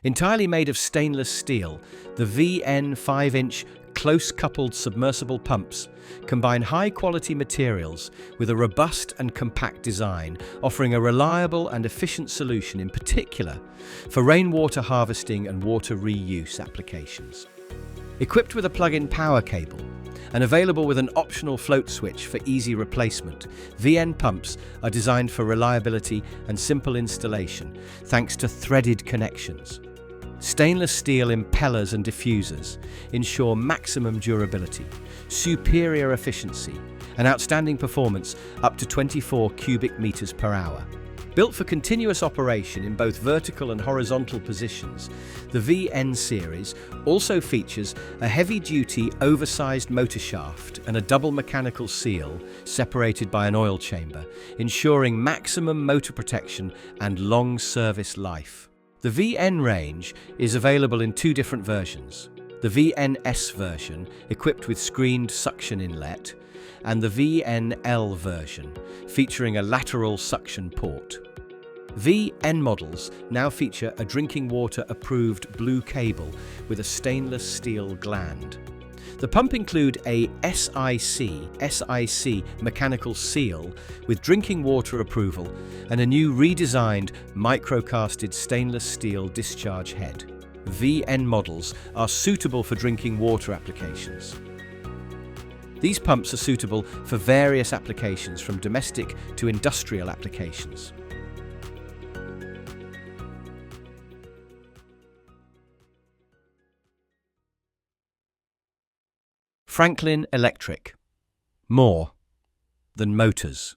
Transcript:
Entirely made of stainless steel, the VN 5-inch close-coupled submersible pumps combine high-quality materials with a robust and compact design, offering a reliable and efficient solution in particular for rainwater harvesting and water reuse applications. Equipped with a plug-in power cable and available with an optional float switch for easy replacement, VN pumps are designed for reliability and simple installation thanks to threaded connections. Stainless steel impellers and diffusers ensure maximum durability, superior efficiency, and outstanding performance up to 24 cubic meters per hour. Built for continuous operation in both vertical and horizontal positions, the VN series also features a heavy-duty, oversized motor shaft and a double mechanical seal separated by an oil chamber, ensuring maximum motor protection and long service life. The VN range is available in two different versions: the VNS version, equipped with screened suction inlet, and the VNL version, featuring a lateral suction port. VN models now feature a drinking water approved blue cable with a stainless steel gland. The pump include a SIC mechanical seal with drinking water approval and a new redesigned microcasted stainless steel discharge head. VN models are suitable for drinking water applications. These pumps are suitable for various applications from domestic to industrial applications. Franklin Electric. More than motors.